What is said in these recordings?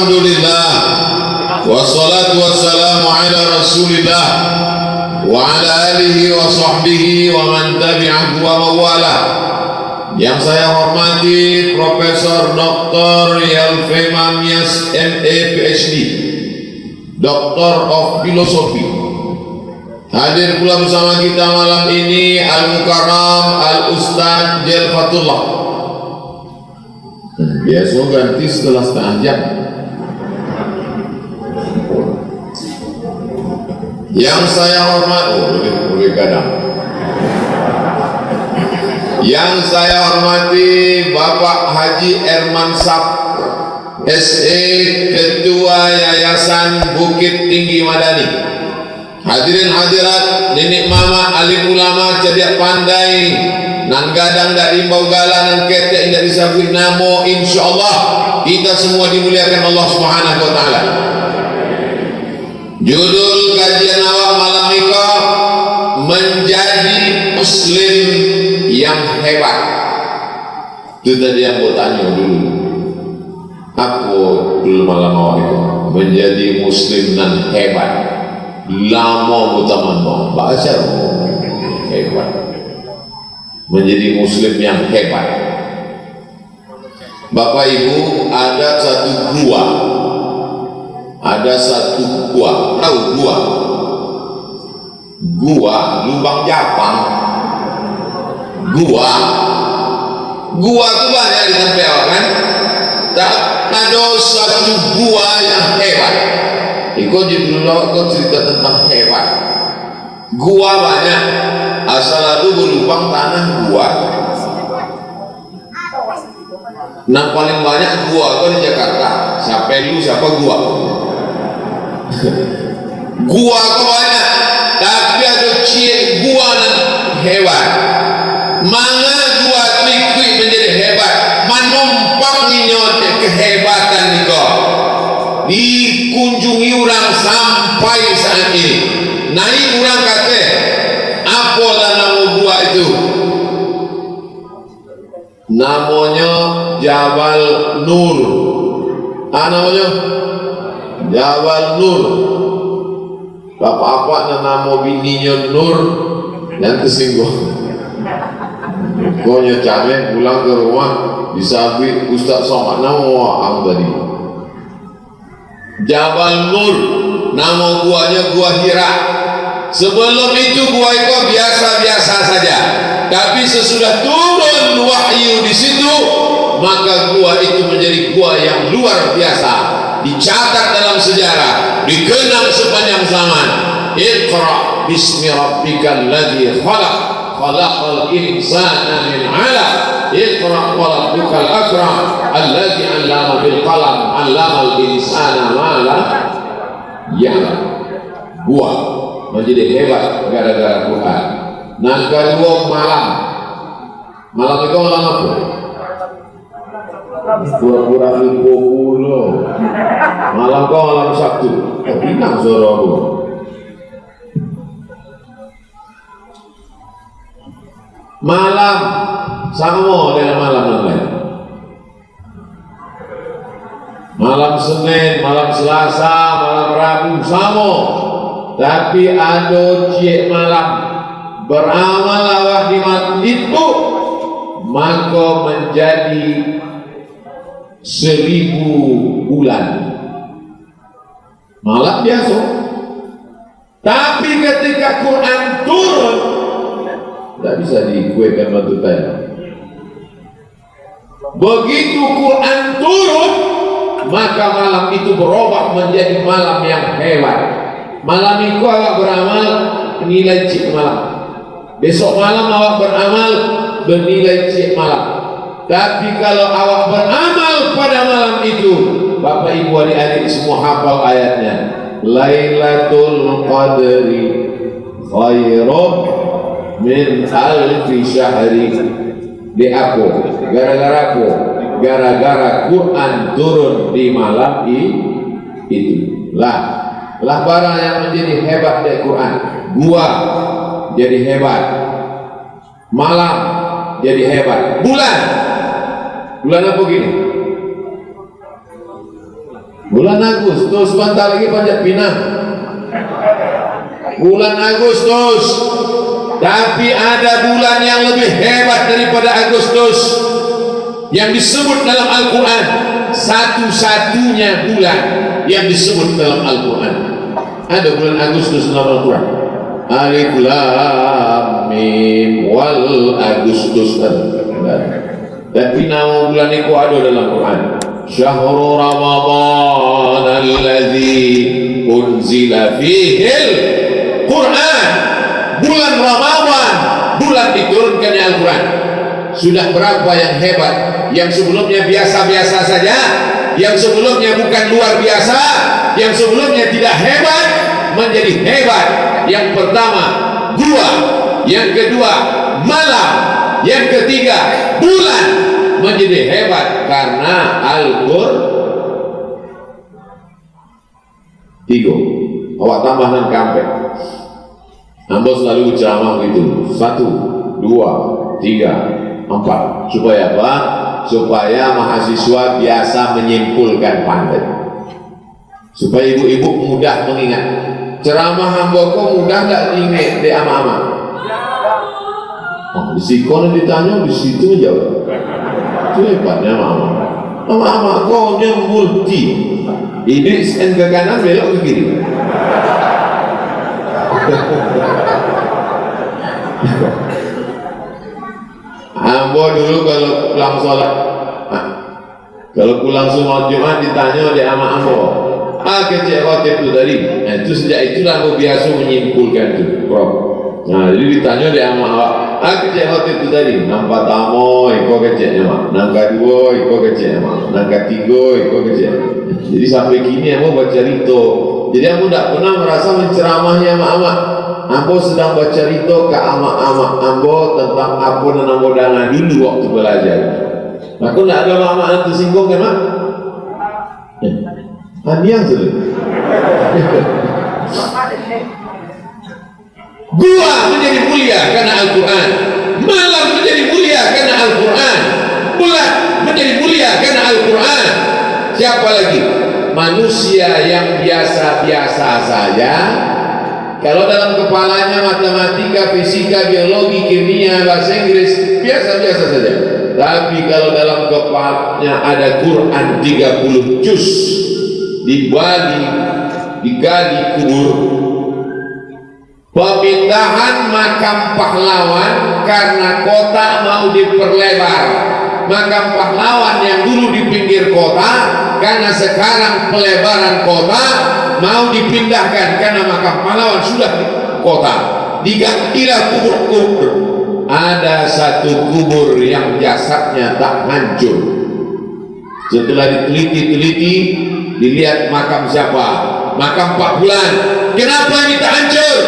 Alhamdulillah wassalatu wassalamu ala rasulillah wa ala alihi wa sahbihi wa man tabi'ahu wa mawala. Yang saya hormati Profesor Dr. Yalfe Mamyas MA PhD, Doctor of Philosophy. Hadir pula bersama kita malam ini Al-Mukarram Al-Ustaz Jelfatullah. Biasa ganti setelah setengah jam. Yang saya hormati, boleh kadang. Yang saya hormati Bapak Haji Erman Sap, SE Ketua Yayasan Bukit Tinggi Madani. Hadirin hadirat, nenek mama, alim ulama, cerdik pandai, nan gadang dari Baugala, nan ketek dari Sabit Namo, insyaallah kita semua dimuliakan Allah Subhanahu wa taala. Judul kajian awak malam ini menjadi muslim yang hebat. Itu tadi yang mau tanya dulu. Aku dulu malam awak itu menjadi muslim yang hebat. Lama mutaman bahasa hebat. Menjadi muslim yang hebat. Bapak Ibu, ada satu gua. Ada satu gua, tahu gua? Gua lubang Japang. Gua itu banyak di tempel kan? Tak ada satu gua yang hebat. Ikut dulu kau cerita tentang hebat. Gua banyak, asal lalu berlubang tanah gua. Nah paling banyak gua kau di Jakarta. Siapa lu? Siapa gua? Gua kau banyak, tapi ada cie gua yang hebat. Mana gua ikut menjadi hebat, menumpang nyot kehebatan ni kau dikunjungi orang sampai saat ini. Naik orang kata apa nama gua itu? Namanya Jabal Nur. Namanya Jabal Nur. Bapak-bapak nama bininya Nur yang tersinggung. Kau nyecame pulang ke rumah disabit Ustaz Somad nama ang tadi. Jabal Nur, nama guanya gua Hira. Sebelum itu gua itu biasa-biasa saja. Tapi sesudah turun wahyu di situ, maka gua itu menjadi gua yang luar biasa. Dicatat dalam sejarah, dikenang sepanjang zaman. Iqra bismi rabbikal ladzi khalaq, khalaqal insana min 'alaq. Iqra wa rabbukal akram alladzi 'allama bil qalam 'allamal insana ma lam ya'lam. Gua menjadi hebat gara-gara Quran. Nah kedua malam itu malam apa? Pura-pura 50 malam kau malam Sabtu pinang suara aku. Malam sama dengan malam yang lain. Malam Senin, malam Selasa, malam Rabu sama. Tapi ada cie malam beramal awak di malam itu maka menjadi 1000 bulan. Malam biasa. Tapi ketika Quran turun, tidak bisa dikuatkan batu tanya. Begitu Quran turun, maka malam itu berubah menjadi malam yang hebat. Malam itu awak beramal nilai cik malam. Besok malam awak beramal bernilai cik malam. Tapi kalau awak beramal pada malam itu, Bapak Ibu adik-adik semua hafal ayatnya. Lailatul Qadri khairum min alfi syahri. Di aku, gara-gara aku, gara-gara Quran turun di malam itu. Lah barang yang menjadi hebat dari Quran. Gua jadi hebat. Malam jadi hebat. Bulan apa gini? Bulan Agustus sebentar lagi panjat pinang. Bulan Agustus. Tapi ada bulan yang lebih hebat daripada Agustus yang disebut dalam Al-Quran. Satu-satunya bulan yang disebut dalam Al-Quran. Ada bulan Agustus dalam Al-Quran. Alif Lam Mim wal Agustus. Tapi nama bulan itu ada dalam Quran. Syahrul Ramadan alladzi unzila fihil Quran. Bulan Ramadan, bulan diturunkannya Al-Quran. Sudah berapa yang hebat? Yang sebelumnya biasa-biasa saja, yang sebelumnya bukan luar biasa, yang sebelumnya tidak hebat menjadi hebat. Yang pertama gua, yang kedua malam, yang ketiga bulan menjadi hebat karena Al-Quran. Tiga, awak tambahkan kampek. Ambo selalu ceramah gitu. 1, 2, 3, 4. Supaya apa? Supaya mahasiswa biasa menyimpulkan pandai. Supaya ibu-ibu mudah mengingat. Ceramah ambo kok mudah tak diingat di ama-ama. Oh, di sikon ditanya di situ jawab. Itu hebatnya ama-ama. Ama-ama kok dia multi. Ini sen ke kanan belok ke kiri. Ambo dulu kalau pulang sholat, kalau pulang sholat Jumat ditanya oleh ama ambo, kecil khotib itu tadi. Nah, itu sejak itulah ambo biasa menyimpulkan itu, Prof. Nah, jadi ditanya oleh ama awak, kecil khotib itu tadi. Nampak tamu, iko kecilnya mak. Nangka 2, iko kecilnya mak. Nangka 3, iko kecil. Jadi sampai kini ambo baca rito. Jadi ambo tidak pernah merasa menceramahnya ama-ama. Ambo sedang baca rito ke ama-ama ambo tentang apa dan ambo dangan dulu waktu belajar. Aku tidak ada ama-ama yang tersinggung kan mak? Hadiah sudah. Gua menjadi mulia karena Al-Quran. Malam menjadi mulia karena Al-Quran. Bulan menjadi mulia karena Al-Quran. Siapa lagi? Manusia yang biasa-biasa saja. Kalau dalam kepalanya matematika, fisika, biologi, kimia, bahasa Inggris biasa-biasa saja. Tapi kalau dalam kepalanya ada Quran 30 juz digali kubur. Pemindahan makam pahlawan karena kota mau diperlebar. Makam pahlawan yang dulu di pinggir kota karena sekarang pelebaran kota mau dipindahkan karena makam pahlawan sudah di kota. Digantilah kubur-kubur. Ada satu kubur yang jasadnya tak hancur. Setelah diteliti-teliti, dilihat makam siapa? Makam Pak Bulan. Kenapa ini tak hancur?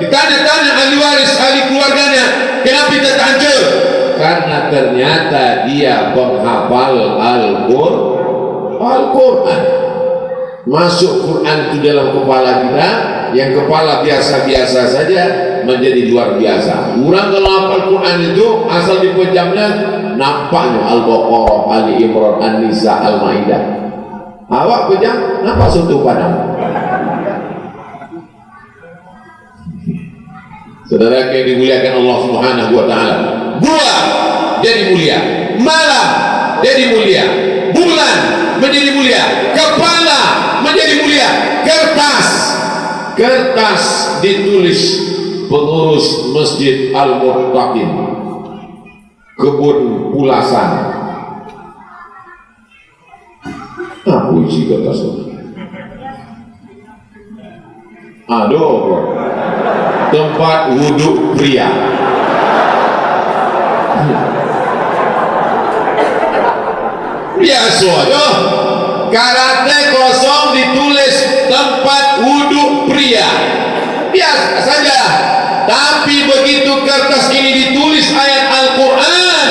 Ditanya-tanya ahli waris, ahli keluarganya, kenapa ini tak hancur? Karena ternyata dia penghafal Al-Quran. Masuk Quran itu dalam kepala kita, yang kepala biasa-biasa saja menjadi luar biasa. Orang kalau hafal Quran itu asal dipejamnya nampaknya Al-Baqarah, Ali Imran, An-Nisa, Al-Maidah. Awak pejam, nampak soto padang. Saudara yang dimuliakan Allah Subhanahu wa taala. Bulan jadi mulia, malam jadi mulia, bulan menjadi mulia, kepala menjadi mulia, kertas ditulis pengurus Masjid Al-Muttaqin Kebun Pulasan. Apa isi kertas itu? Aduh, tempat wudhu pria. Biasa aja. Karate kosong ditulis tempat wudhu pria. Biasa saja. Tapi begitu kertas ini ditulis ayat Al-Quran,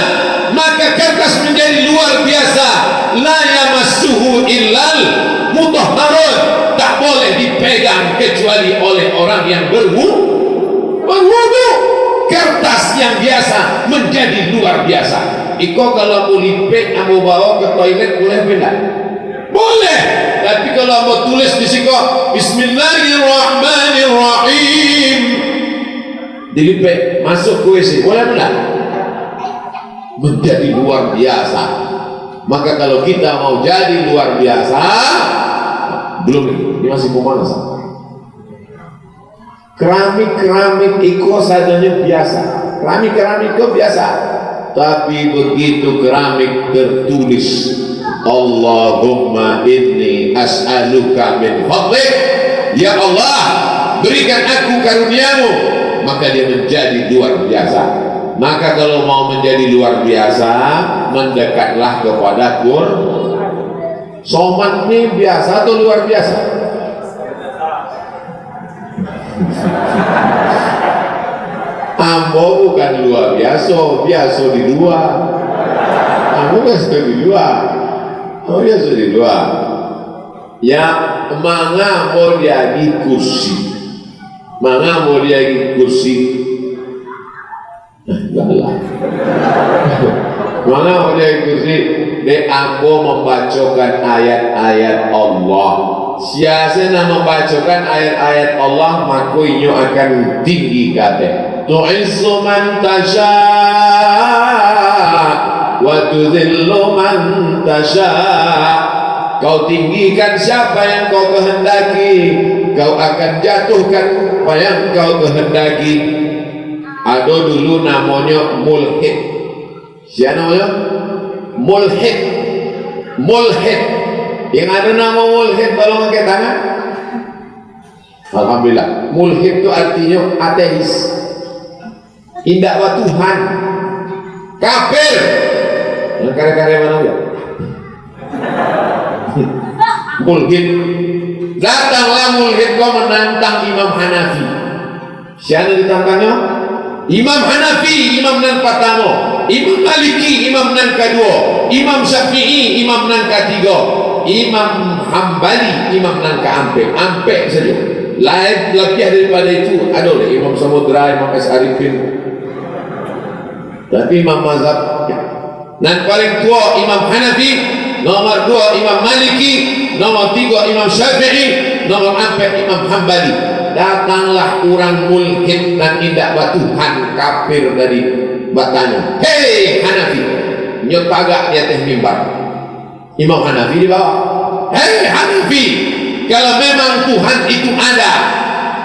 maka kertas menjadi luar biasa. La yamassuhu illal mutahharun. Tak boleh dipegang kecuali oleh orang yang berwudu. Kertas yang biasa menjadi luar biasa. Iko kalau mau lipek, mau bawa ke toilet boleh benda? Boleh. Tapi kalau ambo tulis di sini Bismillahirrahmanirrahim, dilipet masuk ke WC, boleh enggak? Menjadi luar biasa. Maka kalau kita mau jadi luar biasa, belum ini masih pemanas. Keramik itu sajanya biasa, keramik itu biasa. Tapi begitu keramik tertulis Allahumma inni as'aluka min fadlik, ya Allah berikan aku karuniamu, maka dia menjadi luar biasa. Maka kalau mau menjadi luar biasa, mendekatlah kepada Quran. Somat ini biasa atau luar biasa? Ambo bukan luar biasa, biasa di luar. Ambo biasa di luar. Oh biasa di luar. Ya, manga mau dia di kursi. Manga mau dia di kursi. Manga mau dia di kursi. De ambo membacakan ayat-ayat Allah. Siasana membacakan ayat-ayat Allah, maka inyo akan tinggi kate. Tu'izzu man tasha wa tudhillu man tasha. Kau tinggikan siapa yang kau kehendaki, kau akan jatuhkan apa yang kau kehendaki. Ada dulu namanya mulhid. Siapa namanya? Mulhid. Mulhid. Yang ada nama mulhid, tolong angkat tangan. Alhamdulillah. Mulhid itu artinya ateis, tidak wa Tuhan, kafir. Yang karya-karya mana ya? Mulhid. Datanglah mulhid kau menantang Imam Hanafi. Siapa ditantangnya? Imam Hanafi, imam nan pertama. Imam Maliki, imam nan kedua. Imam Syafi'i, imam nan ketiga. Imam Hambali, imam nan keampe. Ampe saja. Lain lebih daripada itu ada oleh Imam Samudra, Imam S. Arifin. Tapi imam mazhab nan paling tua Imam Hanafi, nomor 2 Imam Maliki, nomor 3 Imam Syafi'i, nomor 4 Imam Hambali. Datanglah orang mulhid dan tidak batuhan, kafir dari batanya. Hei Hanafi, nyotagak di atas mimbar. Imam Hanafi di bawah. Hei Hanafi, kalau memang Tuhan itu ada,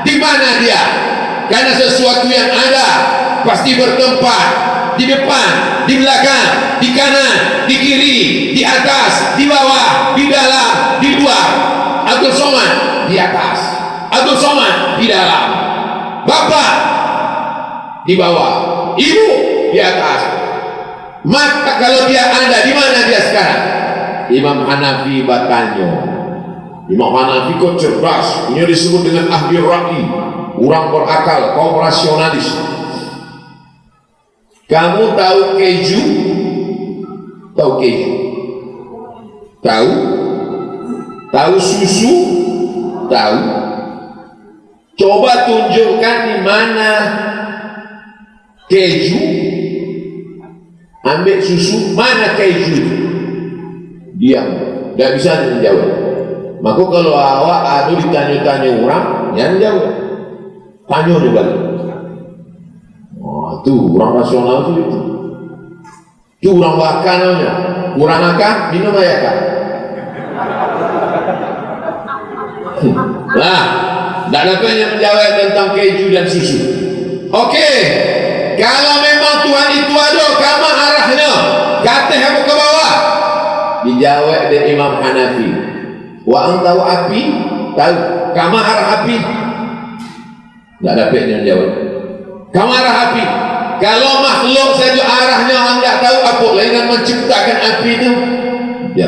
di mana dia? Karena sesuatu yang ada pasti bertempat di depan, di belakang, di kanan, di kiri, di atas, di bawah, di dalam, di luar. Abdul Somad di atas, Abdul Somad di dalam, Bapak di bawah, Ibu di atas. Maka kalau dia ada, di mana dia sekarang? Imam Hanafi bertanya. Imam Hanafi kok cerdas, ini disebut dengan ahli ra'i, orang berakal, kaum rasionalis. Kamu tahu keju? Tahu keju? Tahu? Tahu susu? Tahu? Coba tunjukkan di mana keju, ambil susu, mana keju? Diam, tidak bisa menjawab. Maka kalau awak ada ditanya-tanya orang, yang jawab, tanya dia balik. Oh, itu orang rasional itu. Itu orang bakannya, kurang akan minum air kan? Nah, tidak dapat yang menjawab tentang keju dan susu. Oke, kalau memang Tuhan itu ada, kama arahnya, kata kamu ke bawah. Dijawab dari Imam Hanafi. Wa tahu api, tahu kama arah api. Tidak dapat yang jawab. Kama arah api. Kalau makhluk saja arahnya orang tidak tahu apa, lain menciptakan api itu. Ya.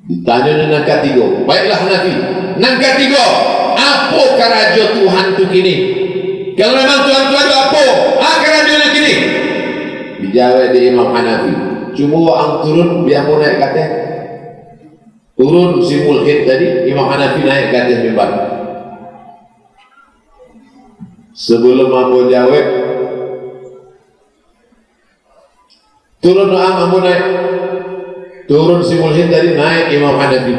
Ditanya dengan ketiga. Baiklah Hanafi. Nang ketiga, apa keraja Tuhan itu kini? Kalau memang Tuhan itu ada apa? Keraja kini. Dijawab di Imam Hanafi. Cuma orang turun biar mau naik kata. Turun si mulhid tadi, Imam Hanafi naik kata mimbar. Sebelum mampu jawab, turun doa mampu naik. turun si mulhid tadi naik Imam Hanafi,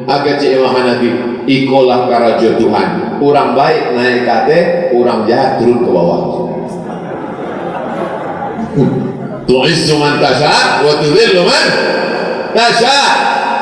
agak cik Imam Hanafi ikolah karajo Tuhan, orang baik naik kate, orang jahat turun ke bawah. Tu'izzu man tasha wa tudhillu man tasha.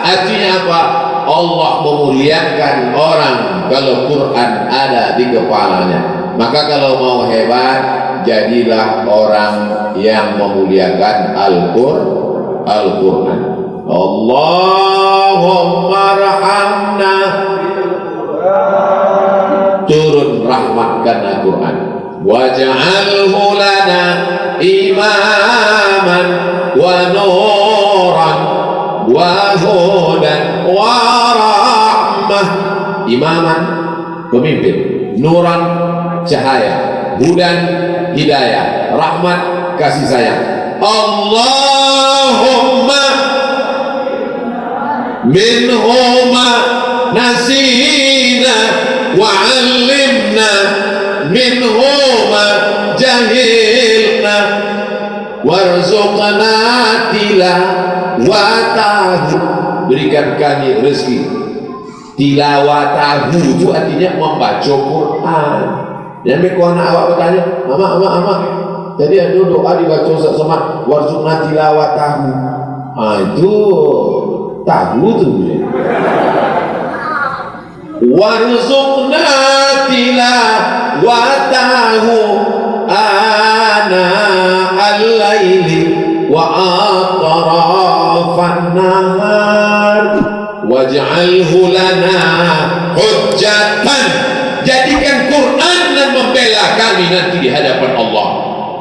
Artinya apa? Allah memuliakan orang kalau Quran ada di kepalanya. Maka kalau mau hebat, jadilah orang yang memuliakan Al-Quran. Allahumma rahamna, turun rahmatkan Al-Quran. Waj'alhu lana imaman wa nuran wa hudan wa rahmah. Imaman, pemimpin. Nuran, cahaya. Hudan, hidayah. Rahmat, kasih sayang. Allahumma minhuma nasina wa 'allimna, minhuma jahilna, warzuqna tilawatahu, berikan kami rezeki. Tilawatahu itu artinya membaca Quran. Yang mereka anak awak bertanya, mama, jadi ada doa dibaca Ustaz Somad, warzuqna tilawatahu. Itu tahu tu. Warzuqna tilawatahu ana al-laili wa atrafan nahar waj'alhu lana hujjatan. Jadikan Quran dan membela kami nanti di hadapan Allah.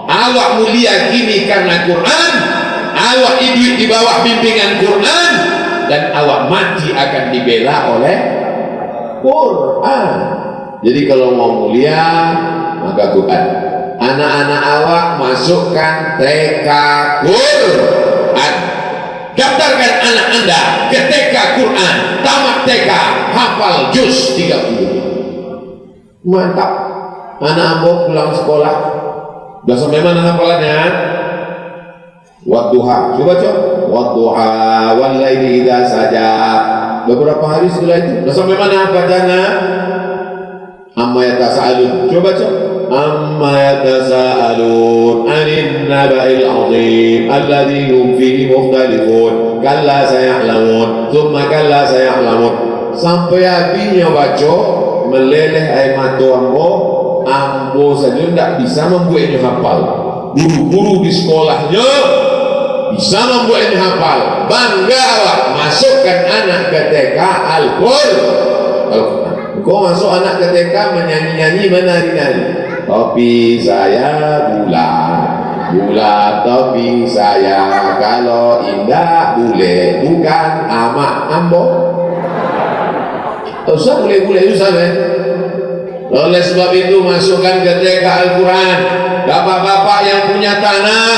Awak mulia kini karena Quran, awak hidup di bawah bimbingan Quran, dan awak mati akan dibela oleh Quran. Jadi kalau mau mulia, maka Quran. Anak-anak awak masukkan TK Quran. Daftarkan anak anda ke TK Quran, tamat TK, hafal juz 30. Mantap. Anak ambo pulang sekolah, udah sampai mana hafalannya? Wadduha, coba wadduha wal laili idza saja. Beberapa hari setelah itu udah sampai mana bacanya? Amma yatasaalun, coba amma yatasaalun anin naba'il azim alladhi hum fihi mukhtalifun kalla saya'lamun thumma kalla saya'lamun. Sampai habisnya baca meleleh air mata ambo saja tidak bisa membuatnya hafal. Guru-guru di sekolahnya bisa membuatnya hafal. Bangga awak masukkan anak ke TK Al-Quran. Kau masuk anak ke TK menyanyi-nyanyi, menari-nari. Topi saya bulat topi saya, kalau indah bule bukan amak ambo. Usah boleh usah Oleh sebab itu masukkan ke TK Al-Quran. Bapak-bapak yang punya tanah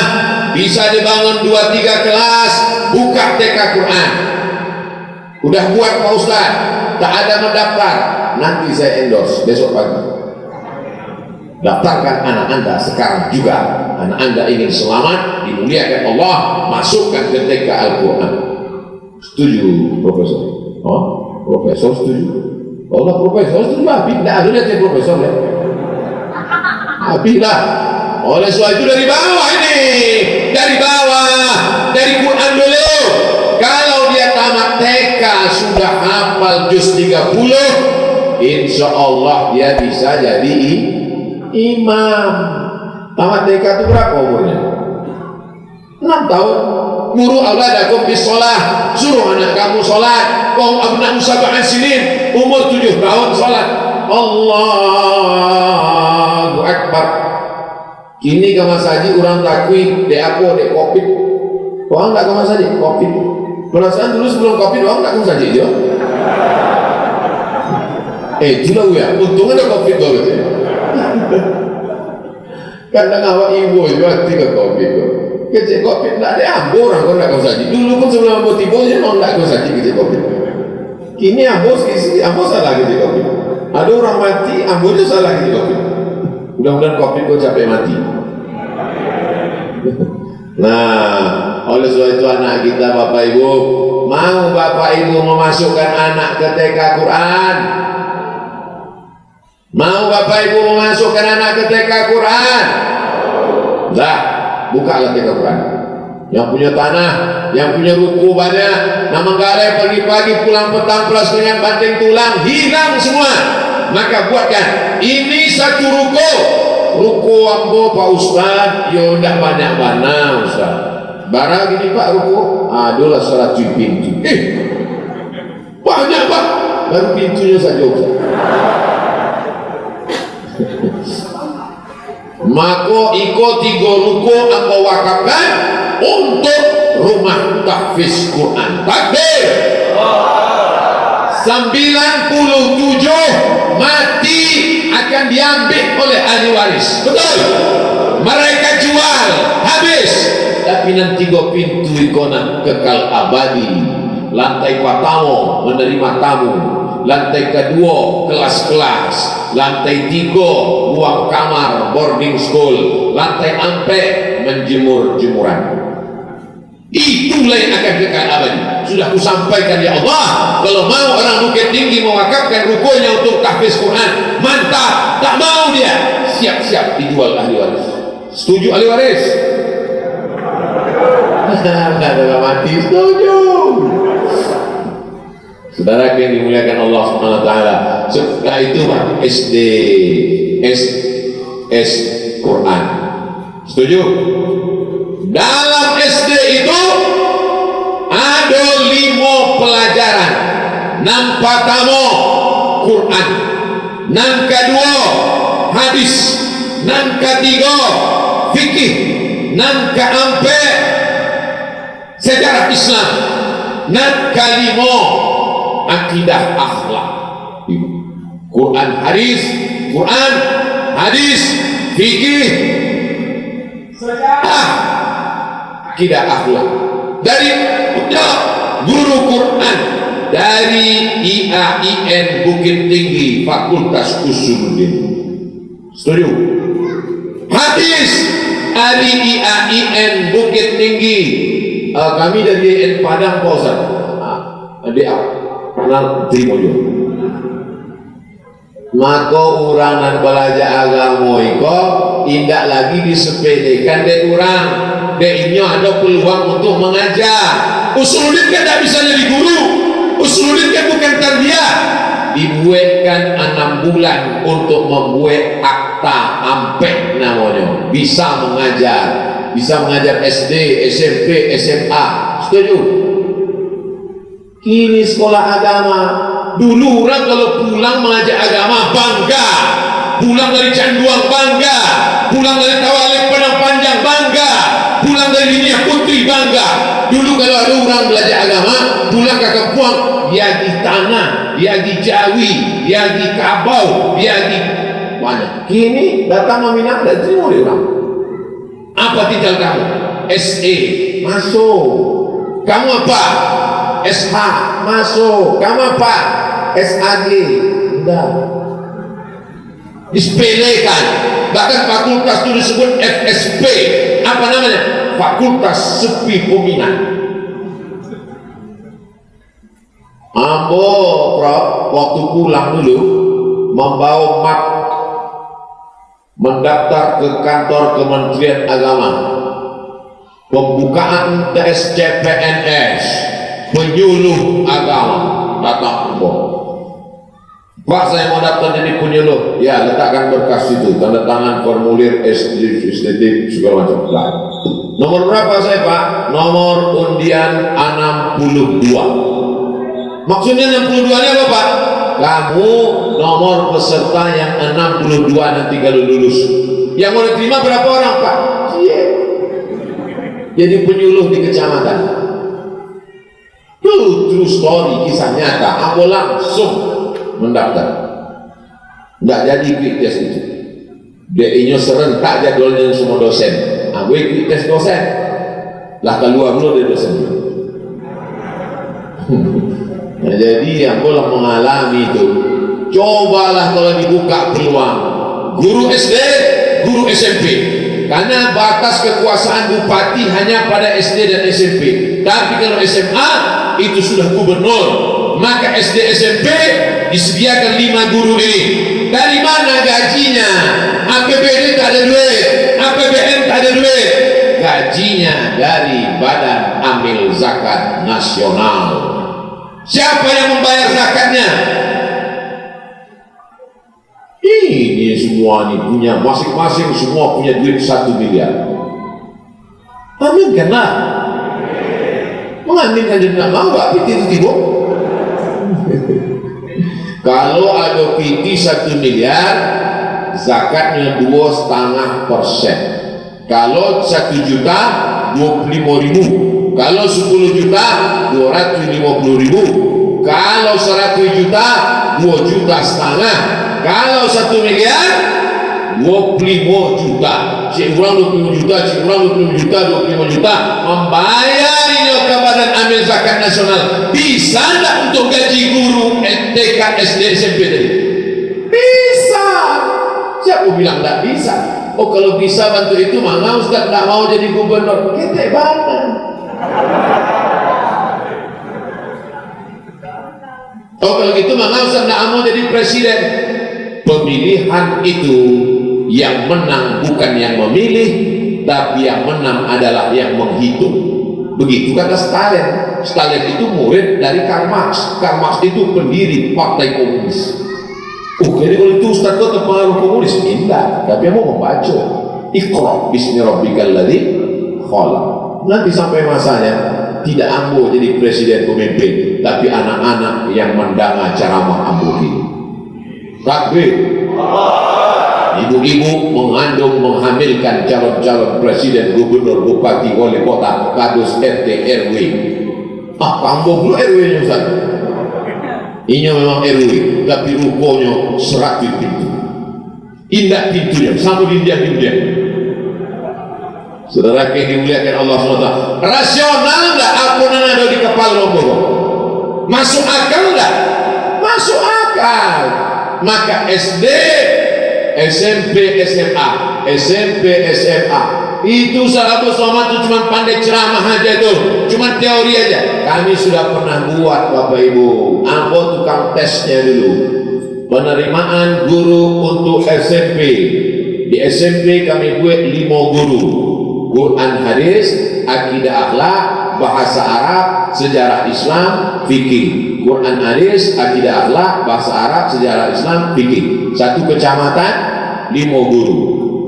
bisa dibangun 2-3 kelas, buka TK Quran. Udah buat Pak Ustaz, tak ada mendaftar, nanti saya endorse besok pagi. Daftarkan anak anda sekarang juga. Anak anda ingin selamat, dimuliakan Allah, masukkan ke TK Al-Quran. Setuju Profesor? Oh, Profesor setuju? Allah Profesor setuju? Habis tidak ada lihat Profesor ya? Habis lah. Oleh sebab itu dari bawah ini, dari bawah, dari Quran dulu. Kalau dia tamat TK sudah hafal juz 30, insya Allah dia bisa jadi imam. Tamat TK itu berapa umurnya? 6 tahun. Muru auladakum bis shalah, suruh anak kamu salat. Qum abna'u sab'an sinin, umur 7 tahun salat. Allahu Akbar. Kini ke Mas Haji orang takwi dek apa dek Covid. Orang tak ke Mas Haji Covid. Perasaan dulu sebelum Covid orang tak ke Mas Haji dia. Julau ya, untungnya ada Covid tu gitu. Kadang awak ibu juga tiga Covid tu. Kecil Covid tak ada ambo orang kau nak ke Mas Haji. Dulu pun sebelum ambo tiba je orang tak ke Mas Haji kecil Covid. Kini ambo sisi ambo salah kecil Covid. Ada orang mati, ambo je salah kecil Covid. Mudah-mudahan Covid kau capek mati. Nah, Oleh sebab itu anak kita Bapak Ibu, mau Bapak Ibu memasukkan anak ke TK Quran? Mau Bapak Ibu memasukkan anak ke TK Quran? Lah, bukalah TK Quran. Yang punya tanah, yang punya ruku banyak, nama Manggarai pagi-pagi pulang petang plus dengan banting tulang, hilang semua. Maka buatkan ini satu ruku ambo Pak Ustaz, yo ndak banyak mana Ustaz. Barang gini Pak ruku, adulah 100 pintu. Banyak Pak, baru pintunya saja Ustaz. Maka ikut 3 ruku ambo wakafkan untuk rumah tahfiz Quran. Takbir. 97 mati akan diambil oleh ahli waris. Betul? Mereka jual habis, tapi nanti 3 pintu ikona kekal abadi. Lantai pertama menerima tamu, lantai kedua kelas-kelas, lantai 3 ruang kamar boarding school, lantai 4 menjemur jemuran. Itulah yang akan kekal abadi. Sudah kusampaikan ya Allah, kalau mau orang Bukit Tinggi mewakafkan rukunya untuk tahfiz Quran, mantap. Tak mau dia, siap-siap dijual ahli waris. Setuju ahli waris? Ada mati setuju. Saudara yang dimuliakan Allah Subhanahu wa taala, setelah itu S Quran. Setuju? Dalam SD itu ada 5 pelajaran. Yang pertama Quran, yang kedua hadis, yang ketiga fikih, yang keempat sejarah Islam, yang kelima akidah akhlak. Quran hadis, fikih, akidah akhlak. Dari guru Quran dari IAIN Bukit Tinggi Fakultas Usuluddin. Setuju? Hadis dari IAIN Bukit Tinggi. Kami dari IAIN Padang Pausan. Dia kenal terima juga. Maka orang dan belajar agama iko tidak lagi disepelekan dari orang. Dia ada peluang untuk mengajar. Usuluddin kan tidak bisa jadi guru. Usuluddin kan bukan tarbiyah. Dibuatkan 6 bulan untuk membuat akta ampek namanya. Bisa mengajar SD, SMP, SMA. Setuju? Kini sekolah agama. Dulu orang kalau pulang mengajar agama bangga, pulang dari Canduang bangga, pulang dari Tawalib Padang Panjang bangga, pulang dari Linia Putri bangga. Dulu kalau ada orang belajar agama, pulang ke kampung, dia di tanah, dia di Jawi, dia di Kabau, dia di mana. Kini datang meminang dan terima dia orang. Apa titel kamu? SE masuk. Kamu apa? SH masuk. Kamu apa? SAG enggak. Disepelekan. Bahkan fakultas itu disebut FSP. Apa namanya? Fakultas Sepi Peminat. Ambo waktu pulang dulu membawa map mendaftar ke kantor Kementerian Agama, pembukaan tes CPNS, penyuluh agama. Datang Pak, saya mau daftar jadi penyuluh. Ya, letakkan berkas itu, tanda tangan, formulir, SDT, segala macam. Nah, nomor berapa saya Pak? Nomor undian 62. Maksudnya 62 nya apa Pak? Kamu nomor peserta yang 62 nanti kalau lulus. Yang mau diterima berapa orang Pak? Jadi penyuluh di kecamatan. True story, kisah nyata. Aku langsung mendaftar. Nggak jadi quick test itu. DI-nya serentak jadwalnya semua dosen. Aku quick test dosen. Lah keluar dulu dari dosen. Nah, jadi yang boleh mengalami itu, cobalah kalau dibuka peluang guru SD, guru SMP, karena batas kekuasaan bupati hanya pada SD dan SMP. Tapi kalau SMA itu sudah gubernur, maka SD SMP disediakan 5 guru ini. Dari mana gajinya? APBD tak ada duit, APBN tak ada duit. Gajinya dari Badan Amil Zakat Nasional. Siapa yang membayar zakatnya? Ini semua ini punya masing-masing, semua punya duit 1 miliar. Aminkanlah. Mengaminkan dia tidak mau, Pak Piti itu tiba. Kalau ada Piti 1 miliar, zakatnya 2,5%. Kalau 1 juta 25.000. Kalau 10 juta 250.000. Kalau 100 juta 2,5 juta. Kalau 1 miliar 25 juta. Si kurang 25 juta, si kurang 25 juta, 25 juta membayar ini ke Badan Amil Zakat Nasional. Bisa tidak untuk gaji guru TK, SD, SMP tadi? Bisa. Siapa bilang tidak bisa? Oh, kalau bisa bantu itu mana Ustaz tidak mau jadi gubernur? Kita mana? Oh, kalau gitu mana Ustaz tidak mau jadi presiden? Pemilihan itu yang menang bukan yang memilih, tapi yang menang adalah yang menghitung. Begitu kata Stalin. Stalin itu murid dari Karl Marx. Karl Marx itu pendiri Partai Komunis. Jadi kalau itu Ustaz itu terpengaruh komunis? Tidak, tapi yang mau membaca Iqra bismi rabbikal ladzi khalaq. Nanti sampai masanya tidak ambo jadi presiden pemimpin, tapi anak-anak yang mendengar ceramah ambo ini. Takbir. Ibu-ibu mengandung, menghamilkan calon-calon presiden, gubernur, bupati, wali kota, kadus, RT, RW. Kampung dulu RW-nya Ustaz. Ini memang RW, tapi rukonya 100 pintu. Indah pintunya, sama dindian-dindian. Saudara yang dimuliakan Allah SWT, rasional enggak apa yang ada di kepala Romo? Masuk akal enggak? Masuk akal. Maka SD, SMP, SMA, SMP, SMA itu sahabat Somad itu cuma pandai ceramah aja itu, cuma teori aja. Kami sudah pernah buat Bapak Ibu, apa tukang tesnya dulu, penerimaan guru untuk SMP. Di SMP kami buat 5 guru, Quran, hadis, akidah, akhlak, bahasa Arab, sejarah Islam, fikih. Quran, hadis, akidah, akhlak, bahasa Arab, sejarah Islam, fikih. Satu kecamatan 5 guru.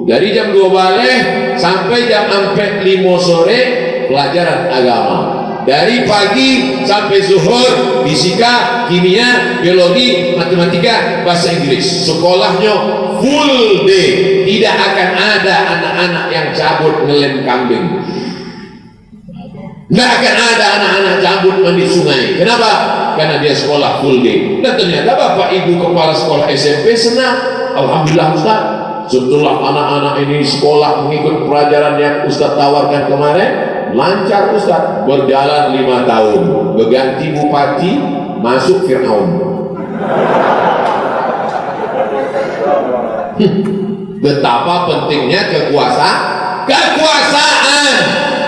Dari jam 2 balik sampai jam 4, 5 sore pelajaran agama. Dari pagi sampai zuhur fisika, kimia, biologi, matematika, bahasa Inggris. Sekolahnya full day. Tidak akan ada anak-anak yang cabut ngelem kambing. Tidak akan ada anak-anak cabut mandi sungai. Kenapa? Karena dia sekolah full day. Dan ternyata Bapak Ibu kepala sekolah SMP senang. Alhamdulillah Ustaz, setelah anak-anak ini sekolah mengikut pelajaran yang Ustaz tawarkan kemarin, lancar Ustaz. Berjalan 5 tahun, berganti bupati, masuk Fir'aun. Betapa pentingnya kekuasaan.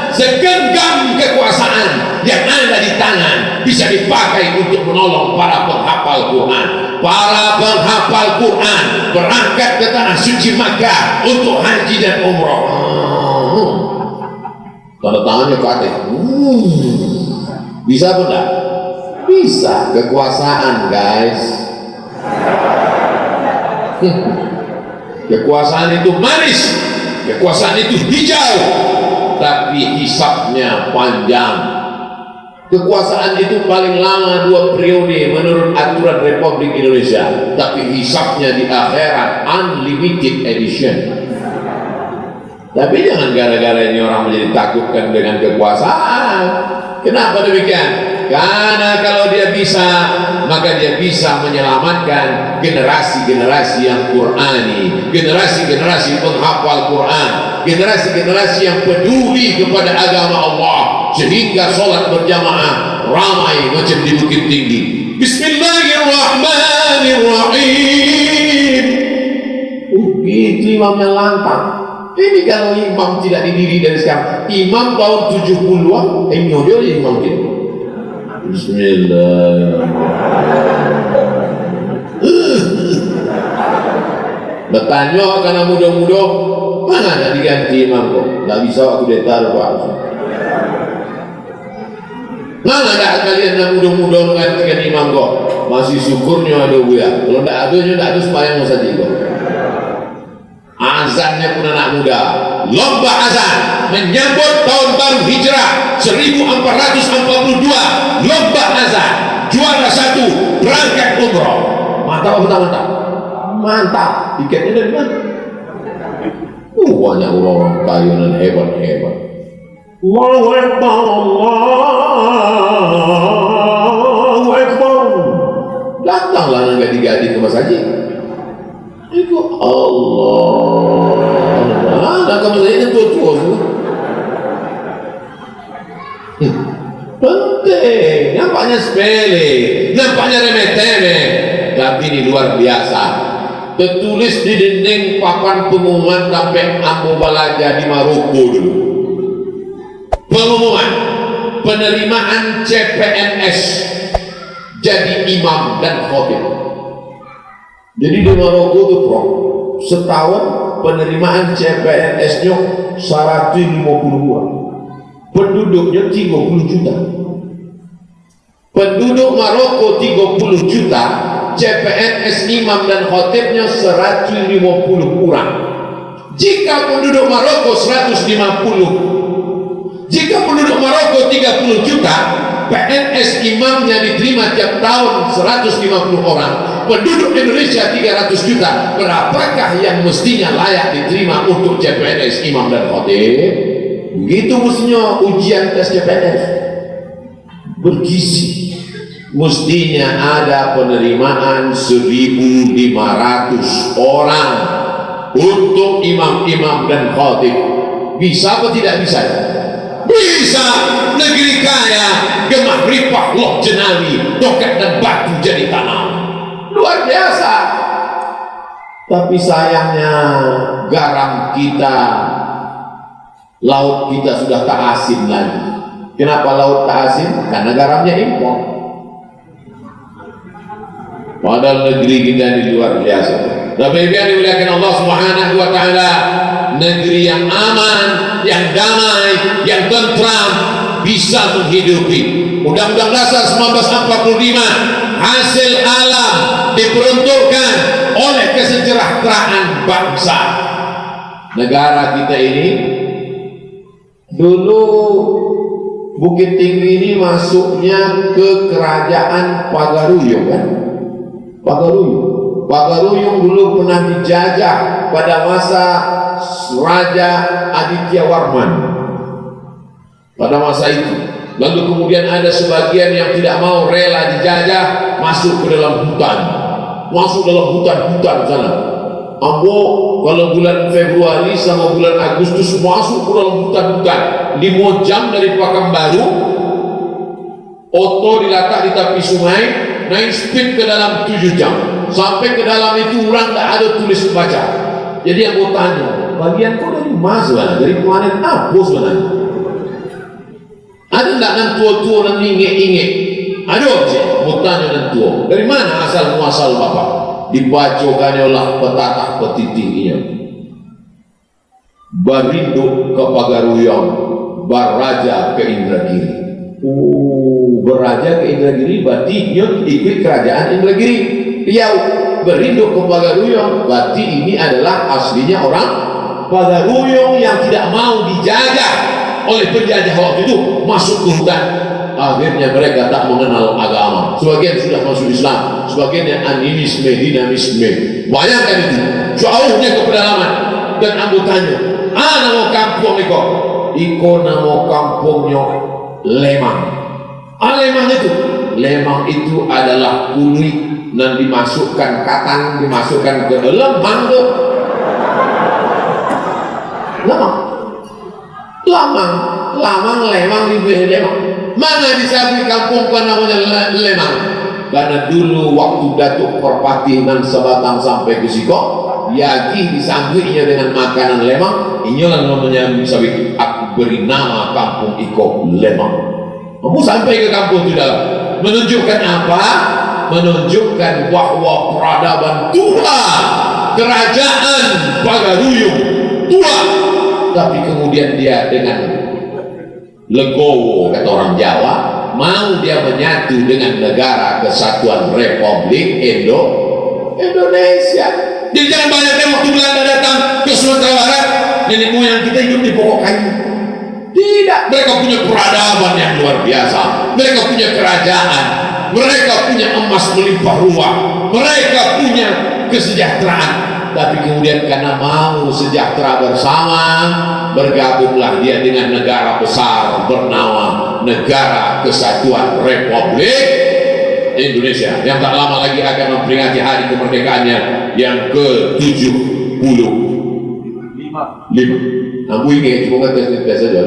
Segenggam kekuasaan yang ada di tangan bisa dipakai untuk menolong para penghafal Quran. Para penghafal Quran berangkat ke tanah suci Makkah untuk haji dan umroh. Tanda tangannya ke atas. Bisa apa enggak? Bisa. Kekuasaan guys. Kekuasaan itu manis, kekuasaan itu hijau, tapi hisabnya panjang. Kekuasaan itu paling lama 2 periode menurut aturan Republik Indonesia, tapi hisabnya di akhirat unlimited edition. Tapi jangan gara-gara ini orang menjadi takutkan dengan kekuasaan. Kenapa demikian? Karena kalau dia bisa, maka dia bisa menyelamatkan generasi-generasi yang Qur'ani, generasi-generasi penghafal Quran, generasi-generasi yang peduli kepada agama Allah, sehingga sholat berjamaah ramai macam di Bukit Tinggi. Bismillahirrahmanirrahim. Gitu imamnya lantang. Ini kalau imam tidak didiri dari sekarang, imam tahun 70-an, nyojo imam gitu. Bismillah. Bertanya karena muda-muda, mana nak diganti imam kok? Tak bisa aku detar Pak. Mana ada kalian yang muda-muda menggantikan imam kok? Masih syukurnya ada buaya. Kalau tak ada, tak ada sembahyang saja kok. Azannya pun anak muda. Lomba azan menyambut tahun baru Hijrah 1442. Lomba azan, juara 1 berangkat umroh. Mantap apa tak mantap? Mantap. Tiketnya dari mana? Banyak orang kaya dan hebat-hebat. Allahu Akbar, Allahu Akbar. Datanglah gadis-gadis ke Mas Haji. Itu Allah. Nah, kamu saya ini tua-tua semua. Penting, nampaknya sepele, nampaknya remeh-temeh, tapi ini luar biasa. Tertulis di dinding papan pengumuman sampai Ambo Balaja di Maroko dulu. Pengumuman penerimaan CPNS jadi imam dan khotib. Jadi di Maroko itu Prof, setahun penerimaan CPNS-nya 150 orang. Penduduknya 30 juta. Penduduk Maroko 30 juta, CPNS imam dan khotibnya 150 orang. Jika penduduk Maroko 150, jika penduduk Maroko 30 juta, PNS imamnya diterima tiap tahun 150 orang, penduduk Indonesia 300 juta, berapakah yang mestinya layak diterima untuk CPNS imam dan khotib? Begitu mestinya ujian tes CPNS bergizi. Mestinya ada penerimaan 1.500 orang untuk imam-imam dan khotib. Bisa atau tidak bisa? Bisa. Negeri kaya, gemah ripah loh jenawi, doket dan batu jadi tanah. Luar biasa. Tapi sayangnya garam kita, laut kita sudah tak asin lagi. Kenapa laut tak asin? Karena garamnya impor. Padahal negeri kita ini luar biasa. Tapi yang dimuliakan Allah Subhanahu wa taala, negeri yang aman, yang damai, yang tentram, bisa menghidupi. Undang-Undang Dasar 1945 hasil alam diperuntukkan oleh kesejahteraan bangsa. Negara kita ini dulu Bukit Tinggi ini masuknya ke kerajaan Pagaruyung kan? Pagaruyung dulu pernah dijajah pada masa Raja Aditya Warman. Pada masa itu, lalu kemudian ada sebagian yang tidak mau, rela dijajah, masuk ke dalam hutan, sana. Ambo kalau bulan Februari sama bulan Agustus masuk ke dalam hutan-hutan 5 jam dari Pekanbaru, oto diletak di tepi sungai, naik speed ke dalam 7 jam, sampai ke dalam itu orang tak ada tulis baca. Jadi aku tanya, bagian kau dari mana? Dari planet apa sebenarnya? Ada tak nan tua-tua nan inge-inge? Ada aja, mau tanya nan tua. Dari mana asal muasal bapak? Dibacokan oleh petatah petitingnya. Barindo ke Pagaruyung, baraja ke Indragiri. Beraja ke Indragiri berarti ikut kerajaan Indragiri. Riau berindo ke Pagaruyung berarti ini adalah aslinya orang Pagaruyung yang tidak mau dijajah oleh penjajah waktu itu, masuk ke hutan. Akhirnya mereka tak mengenal agama. Sebagian sudah masuk Islam, sebagian yang animisme, dinamisme. Bayangkan itu, jauhnya ke pedalaman. Dan anggotanya, nama kampung Iko nama kampungnya Lemang. Lemang itu adalah kulit dan dimasukkan katang, dimasukkan ke lemang tuh. Lemang di Lemang. Mana disabri kampung kan namanya Lemang? Karena dulu waktu Datuk Perpati dan Sebatang sampai ke Siko, yagi disambutnya dengan makanan lemang. Inilah namanya bisa bikin aku beri nama kampung Iko Lemang. Kamu sampai ke kampung itu dalam menunjukkan apa? Menunjukkan bahwa peradaban tua, kerajaan Pagaruyung tua, tapi kemudian dia dengan legowo, kata orang Jawa, mau dia menyatu dengan negara kesatuan Republik Indonesia. Jadi jangan banyak yang waktu Belanda datang ke Sumatera Barat, nenek moyang kita hidup di pokok kayu. Tidak, mereka punya peradaban yang luar biasa, mereka punya kerajaan, mereka punya emas melimpah ruah, mereka punya kesejahteraan. Tapi kemudian karena mau sejahtera bersama, bergabunglah dia dengan negara besar bernama Negara Kesatuan Republik Indonesia, yang tak lama lagi akan memperingati hari kemerdekaannya yang ke-75. Aku ingin cuma tes saja,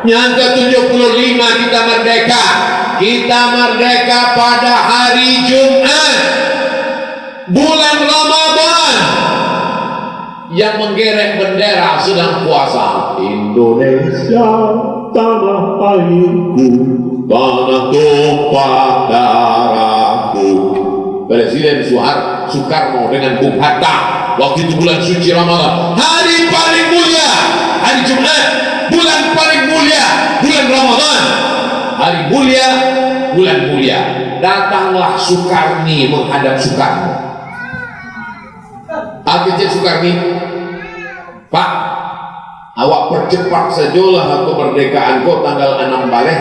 yang ke-75 kita merdeka. Kita merdeka pada hari Jumat, bulan Ramadan, yang menggerek bendera sedang puasa. Indonesia tanah airku, tanah tumpah darahku. Presiden Soekarno dengan Bung Hatta waktu itu bulan suci Ramadan, hari paling mulia, hari Jumat, bulan paling mulia, bulan Ramadan, hari mulia, bulan mulia. Datanglah Soekarni menghadap Soekarno. Akhirnya Soekarni, Pak, awak percepat sajalah kemerdekaan kau tanggal 6 Baleh.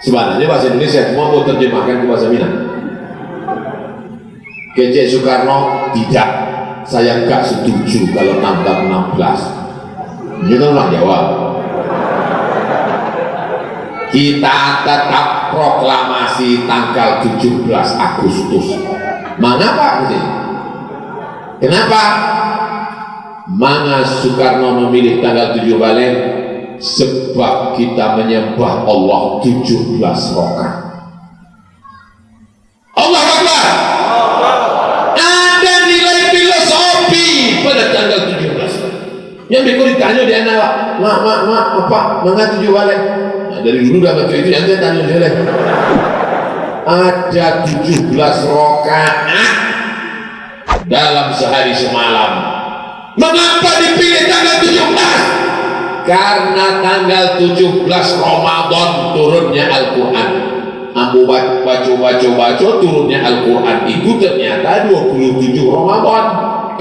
Sebenarnya bahasa Indonesia, semua mau terjemahkan ke bahasa Minang. Kecik Soekarno, tidak, saya enggak setuju kalau tanggal 16. Ini kan orang Jawa. Kita tetap proklamasi tanggal 17 Agustus. Mengapa? Kenapa? Mana Soekarno memilih tanggal 7 Baleh? Sebab kita menyembah Allah 17 rakaat. Allah Akbar. Ada nilai filosofi pada tanggal 17. Yang berikut ditanya dia anak, mak, apa? Mengapa 7 Baleh? Nah, dari dulu dah betul itu yang saya tanya dia. Ada 17 rakaat dalam sehari semalam. Mengapa dipilih tanggal 17? Karena tanggal 17 Ramadan turunnya Al-Quran. Aku baca turunnya Al-Quran itu ternyata 27 Ramadan.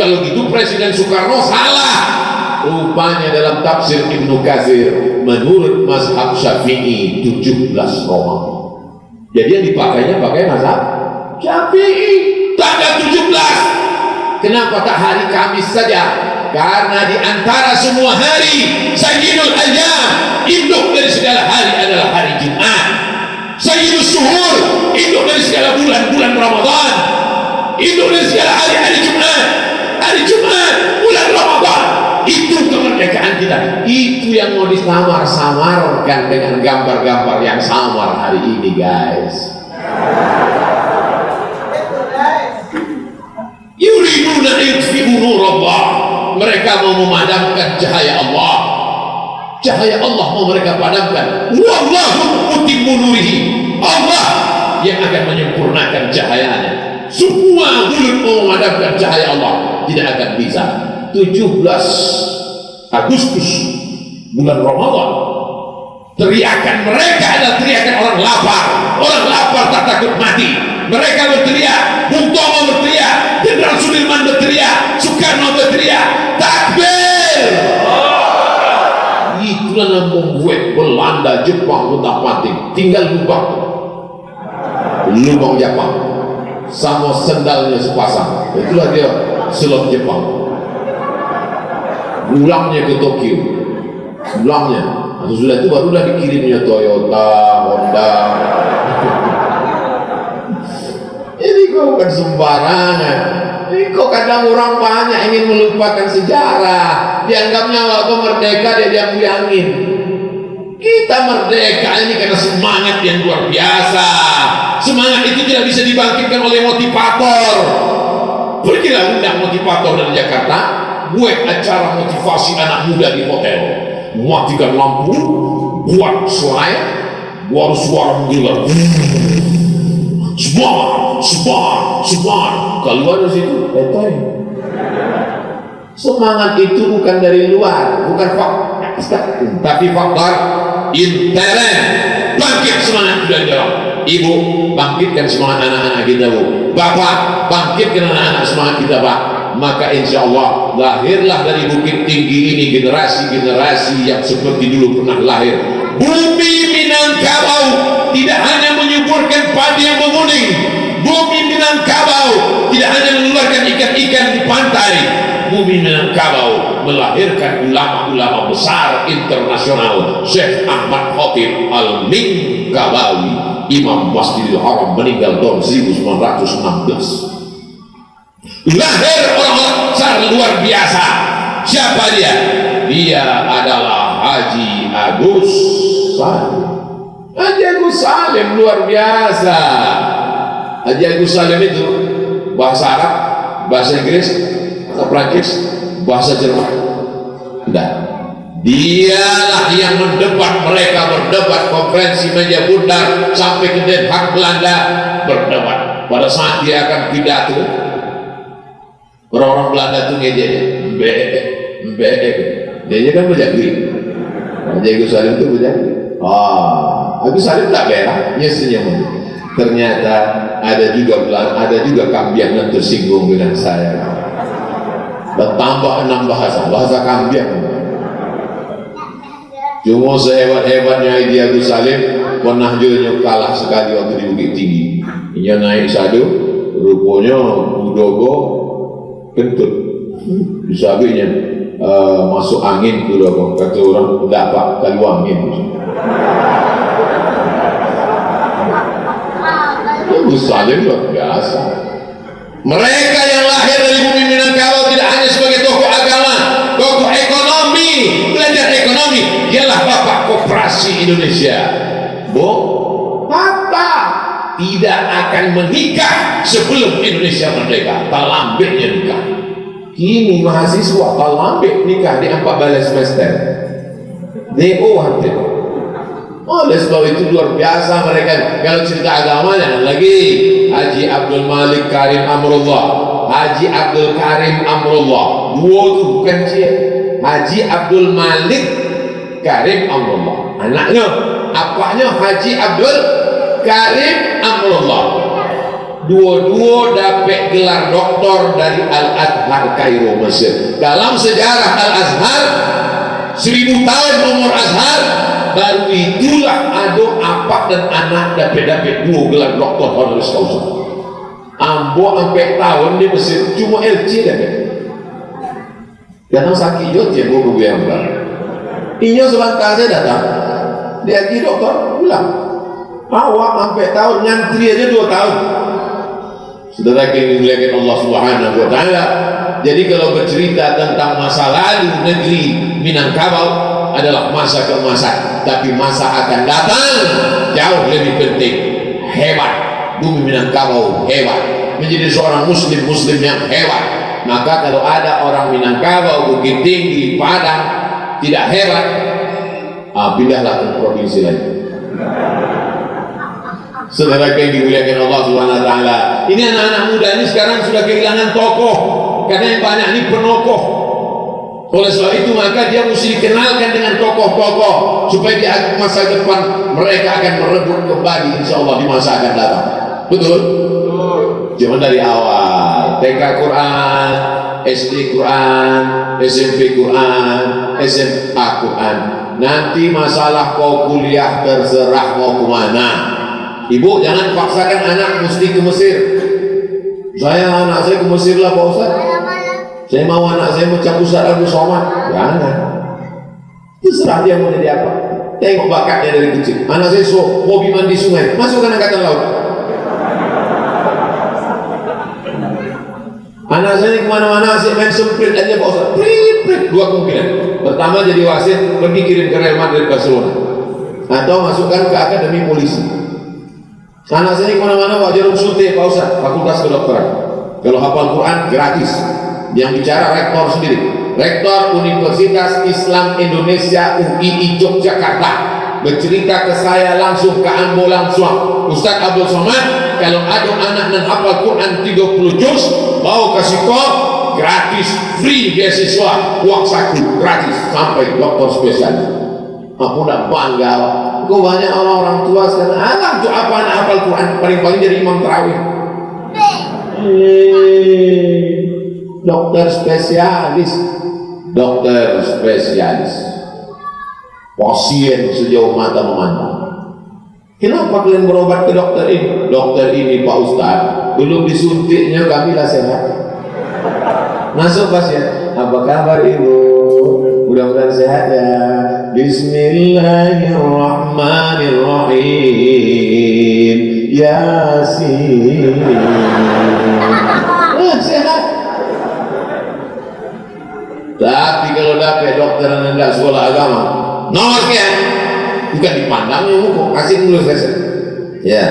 Kalau gitu Presiden Soekarno salah. Rupanya dalam tafsir Ibnu Katsir menurut mazhab Syafi'i 17 Ramadan. Jadi yang dipakainya pakai mazhab Syafi'i tanggal 17. Kenapa tak hari Kamis saja? Karena di antara semua hari, Sayyidul Ayyam, induk dari segala hari adalah hari Jumat. Sayyidul Syuhur, induk dari segala bulan-bulan Ramadan. Induk dari segala hari Jumat. Hari Jumat, bulan Ramadan. Itu kemerdekaan kita. Itu yang mau disamar-samarkan dengan gambar-gambar yang samar hari ini, guys. Yuriduna yutfi'u nurallah. Mereka mau memadamkan cahaya Allah. Cahaya Allah mau mereka padamkan. Wallahu mutimmu nurihi. Allah yang akan menyempurnakan cahayanya. Semua mulut mau memadamkan cahaya Allah tidak akan bisa. 17 Agustus bulan Ramadan, teriakan mereka adalah teriakan orang lapar. Orang lapar tak takut mati. Mereka berteriak, Bung Tomo berteriak, Jenderal Sudirman berteriak, Soekarno berteriak, takbir. Itulah yang membuat Belanda, Jepang, Utak-Panting tinggal lubang Jepang sama sendalnya sepasang. Itulah dia selot Jepang. Pulangnya ke Tokyo, pulangnya. Sudah itu barulah dikirimnya Toyota, Honda. Ini kok bukan sembarangan. Ini kok kadang orang banyak ingin melupakan sejarah. Dianggapnya waktu merdeka dia diambil-ambil. Kita merdeka ini karena semangat yang luar biasa. Semangat itu tidak bisa dibangkitkan oleh motivator. Pergi Pergilah undang motivator dari Jakarta, buat acara motivasi anak muda di hotel, matikan lampu, buat slide, buat suara menggila, sebar, keluar dari situ, semangat itu bukan dari luar, bukan faktor, tapi faktor intern. Bangkit semangat dari dalam. Ibu, bangkitkan semangat anak-anak kita, Bu. Bapak, bangkitkan anak-anak semangat kita, Pak. Maka insya Allah lahirlah dari Bukit Tinggi ini generasi-generasi yang seperti dulu pernah lahir. Bumi Minangkabau tidak hanya menyuburkan padi yang menguning. Bumi Minangkabau tidak hanya mengeluarkan ikan-ikan di pantai. Bumi Minangkabau melahirkan ulama-ulama besar internasional. Syekh Ahmad Khatib Al-Minangkabawi, Imam Masjidil Haram, meninggal tahun 1916. Lahir orang-orang besar luar biasa. Siapa dia? Dia adalah Haji Agus Salim. Haji Agus Salim luar biasa. Haji Agus Salim itu bahasa Arab, bahasa Inggris, bahasa Prancis, bahasa Jerman. Tidak. Dialah yang mendebat, mereka berdebat, konferensi meja bundar sampai ke Den Haag Belanda berdebat. Pada saat dia akan pidato, orang-orang Belanda itu ngejek, dia kan berjagri. Haji Agus Salim itu berjagri. Agus Salim tak berak, dia senyum. Ternyata ada juga Kambiang yang tersinggung dengan saya. Bertambah 6 bahasa Kambiang. Cuma sehebat-hebatnya Haji Agus Salim, pernah juga kalah sekali waktu di Bukit Tinggi. Ia naik sadu, rupanya Budogo kentut, disabitnya masuk angin Budogo. Kata orang, tidak Pak, keluar angin. Agus Salim luar biasa. Mereka yang lahir dari bumi Minangkabau tidak hanya sebagai tokoh agama, tokoh ekonomi, belajar ekonomi. Dialah bapak koperasi Indonesia. Bu, Hatta tidak akan menikah sebelum Indonesia merdeka. Talambeknya nikah. Kini mahasiswa talambek nikah di 4 balai semester. DO hampir. Oleh sebab itu luar biasa mereka. Kalau cerita agama jangan lagi. Haji Abdul Malik Karim Amrullah, Haji Abdul Karim Amrullah, dua itu bukan cia. Haji Abdul Malik Karim Amrullah, anaknya, apanya Haji Abdul Karim Amrullah. Dua-dua dapat gelar doktor dari Al-Azhar Kairo, Mesir. Dalam sejarah Al-Azhar, 1000 tahun umur Azhar, baru itulah ada apa dan anak dapat 2 gelar doktor honoris causa. Ambo sampai tahun di Mesir cuma LC dapat. Datang sakit jod ya guru yang berat. Inyo sebentar saya datang, dia lagi dokter pulang. Awak sampai tahun ngantri aja 2 tahun. Saudara yang dimuliakan Allah Subhanahu wa taala. Jadi kalau bercerita tentang masa lalu negeri Minangkabau adalah masa keemasan, tapi masa akan datang jauh lebih penting. Hebat, bumi Minangkabau hebat, menjadi seorang muslim yang hebat. Maka kalau ada orang Minangkabau, Bukit Tinggi, Padang tidak hebat, pindahlah ke provinsi lain. Saudara yang dimuliakan Allah Subhanahu wa taala, ini anak-anak muda ini sekarang sudah kehilangan tokoh, karena yang banyak ini penokoh. Oleh sebab itu maka dia mesti dikenalkan dengan tokoh-tokoh supaya di masa depan mereka akan merebut kembali insyaallah di masa akan datang. Betul? Cuma dari awal TK Quran, SD Quran, SMP Quran, SMA Quran. Nanti masalah kau kuliah terserah mau kemana. Ibu jangan paksakan anak mesti ke Mesir. Anak saya ke Mesir lah Pak Ustaz. Saya mau anak saya macam Ustaz Abu Somad. Jangan. Terserah dia mau jadi apa. Tengok bakatnya dari kecil. Anak saya hobi mandi sungai, masukkan angkatan laut. Anak saya kemana-mana asik main semprit aja Pak Ustaz. Prit, 2 kemungkinan. Pertama jadi wasit, pergi kirim ke Real Madrid Barcelona, atau masukkan ke akademi polisi. Anak saya kemana-mana Pak Jarum Suntik Pak Ustaz, fakultas kedokteran. Kalau hafal Quran gratis. Yang bicara rektor sendiri, rektor Universitas Islam Indonesia UII Yogyakarta, bercerita ke saya langsung, ke Ambo langsung, Ustaz Abdul Somad, kalau ada anak dan hafal Quran 30 juz mau kasih kok gratis, free beasiswa, uang saku gratis sampai doktor spesialis. Aku udah bangga. Kok banyak orang-orang tua sekarang anak tuh apa anak hafal Quran paling-paling jadi imam tarawih. Dokter spesialis, pasien sejauh mata memandang. Kenapa kalian berobat ke dokter ini? Dokter ini Pak Ustaz, belum disuntiknya kamilah sehat. Masuk pasien, apa kabar ibu? Mudah-mudahan sehat ya. Bismillahirrahmanirrahim. Yasin. Sehat. Tapi kalau dapat dokter yang enggak sekolah agama, nomor sekian, bukan dipandangnya hukum, kasih dulu selesai. Ya,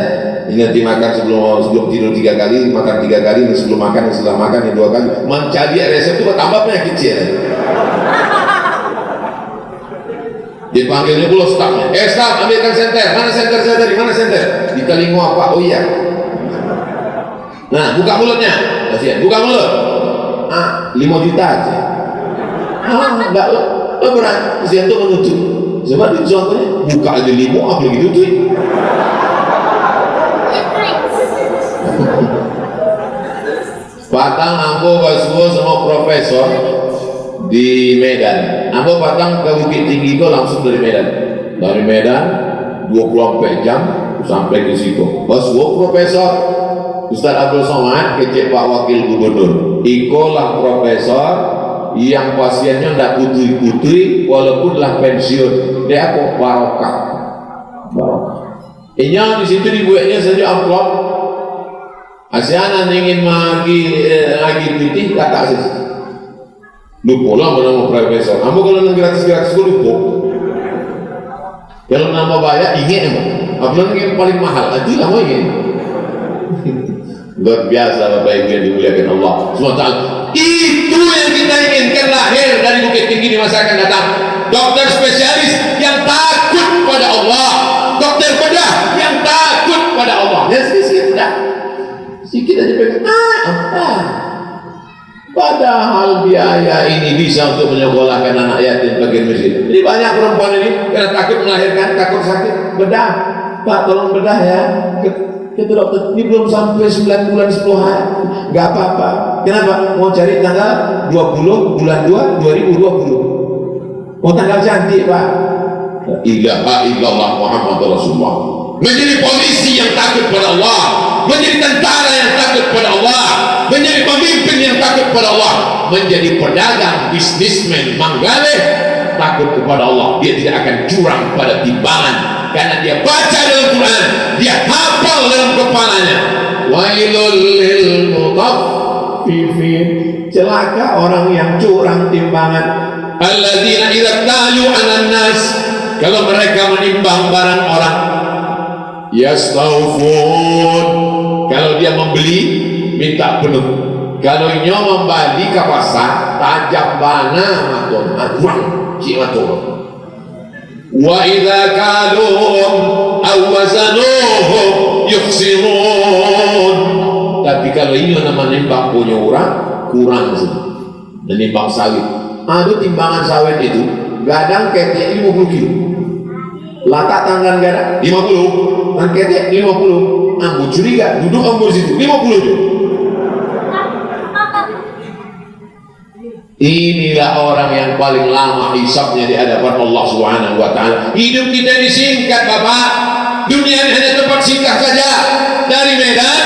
ini nanti makan sebelum tidur 3 kali, makan 3 kali, sebelum makan, setelah makan 2 kali. Mencari resep itu tambah penyakit kecil. Dipanggilnya pula stafnya. Staf, ambilkan senter. Mana senter saya tadi? Mana senter? Di telinga apa? Oh iya. Nah, buka mulutnya. Kasihan, buka mulut. 5 juta aja. Enggak berat. Kasihan tuh menutup. Sebab itu contohnya buka aja 5, apa gitu tuh. Patang Ambo Basuo sama profesor di Medan. Ambo Patang ke Bukit Tinggi itu langsung dari Medan. Dari Medan 24 jam sampai ke situ. Basuo profesor Ustaz Abdul Somad kecek Pak Wakil Gubernur. Ikolah profesor yang pasiennya tidak putih-putih walaupun lah pensiun. Dia kok barokah. Ini di situ dibuatnya saja amplop. Asianan ingin lagi putih kata asis. Lupa lah nama profesor. Kamu kalau gratis-gratis gue lupa. Kalau nama bayar ingin emang. Apalagi yang paling mahal itu lah mau ingin. Luar biasa Bapak Ibu yang dimuliakan Allah SWT. Itu yang kita inginkan lahir dari Bukit Tinggi di masa akan datang. Dokter spesialis yang takut pada Allah, dokter bedah yang takut pada Allah. Ya sedikit dah, sedikit aja pengen apa? Padahal biaya ini bisa untuk menyekolahkan anak yatim bagian masjid. Jadi banyak perempuan ini karena takut melahirkan, takut sakit, bedah. Pak tolong bedah ya. Kata dokter, ini belum sampai 9 bulan 10 hari. Gak apa-apa. Kenapa? Mau cari tanggal 20 bulan 2 2020. Mau tanggal cantik Pak. Ilaha illallah Muhammad Rasulullah. Menjadi polisi yang takut pada Allah, menjadi tentara yang takut pada Allah, menjadi pemimpin yang takut pada Allah, menjadi pedagang, bisnismen, manggaleh takut kepada Allah. Dia tidak akan curang pada timbangan karena dia baca dalam Quran, dia hafal dalam kepalanya. Wailul lil mutaffifin, celaka orang yang curang timbangan. Alladzina idza talu 'alan nas, kalau mereka menimbang barang orang, yastawfun, kalau dia membeli minta penuh. Kalau nyo membeli ke pasar tajam bana maton atuang cik maton. Wa idza kaluhum aw wazanuhum yukhsirun, tapi kalau ini nama nimbang punya orang kurang sih. Nimbang sawit, ada timbangan sawit itu gadang ketek 50 kilo, latak tangan gadang 50, dan ketek 50. Ambo curiga duduk ambo situ 50 juga. Inilah orang yang paling lama hisabnya di hadapan Allah Subhanahu wa Ta'ala. Hidup kita ini singkat Bapak. Dunia ini hanya tempat singkat saja. Dari Medan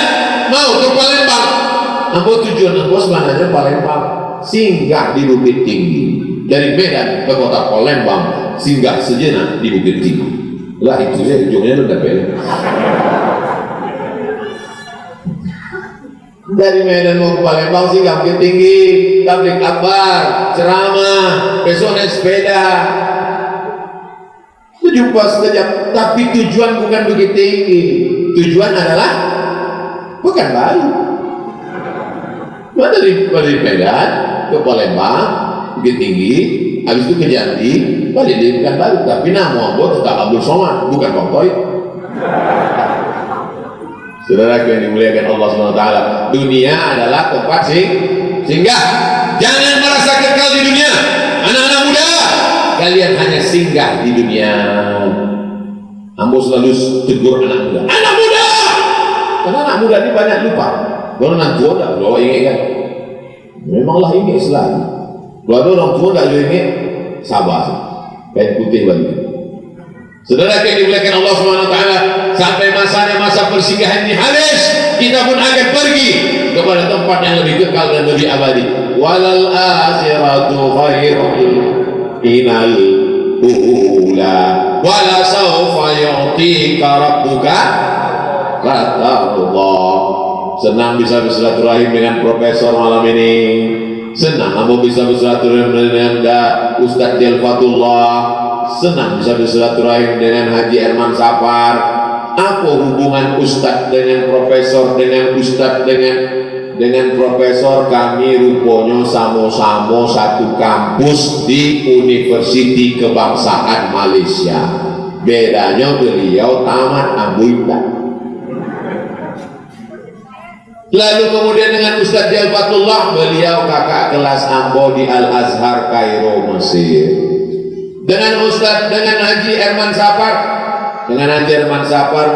mau ke Palembang. Apa tujuan aku sebenarnya Palembang? Singgah di Bukit Tinggi. Dari Medan ke kota Palembang, singgah sejenak di Bukit Tinggi. Lah itu saja ujungnya udah beda. Dari Medan mau ke Palembang singgah Bukit Tinggi, tablik akbar, ceramah, besok naik sepeda. Jumpa sekejap, tapi tujuan bukan Bukit Tinggi. Tujuan adalah bukan Bali. dari Medan ke Palembang, Bukit Tinggi, habis itu ke Jambi, balik dari Pekanbaru. Tapi nama Ambo tetap Abdul Somad, bukan Bang Toy. Saudara yang dimuliakan Allah SWT, dunia adalah tempat singgah. Jangan merasa kekal di dunia. Anak-anak muda, kalian hanya singgah di dunia. Ambo selalu tegur anak muda. Anak muda! Karena anak muda ini banyak lupa. Kalau anak tua tak perlu ingat kan? Memanglah ingat selalu. Kalau ada orang tua tak perlu ingat, sabar. Kain putih balik. Saudara yang dimuliakan Allah SWT, sampai masanya masa persinggahan ini habis, kita pun akan pergi kepada tempat yang lebih kekal dan lebih abadi. Walal akhiratu khairun minal ula wala sawfa yu'tika rabbuka fatardah. Senang bisa bersilaturahim dengan profesor malam ini. Senang kamu bisa bersilaturahim dengan Ustadz Jalfatullah. Senang bisa bersilaturahim dengan Haji Herman Safar. Apa hubungan Ustadz dengan profesor, dengan Ustadz dengan profesor? Kami rupanya sama-sama satu kampus di Universiti Kebangsaan Malaysia. Bedanya beliau tamat Ambuita. Lalu kemudian dengan Ustadz Jalfatullah, beliau kakak kelas Ambo di Al-Azhar Kairo, Mesir. Dengan Haji Herman Safar,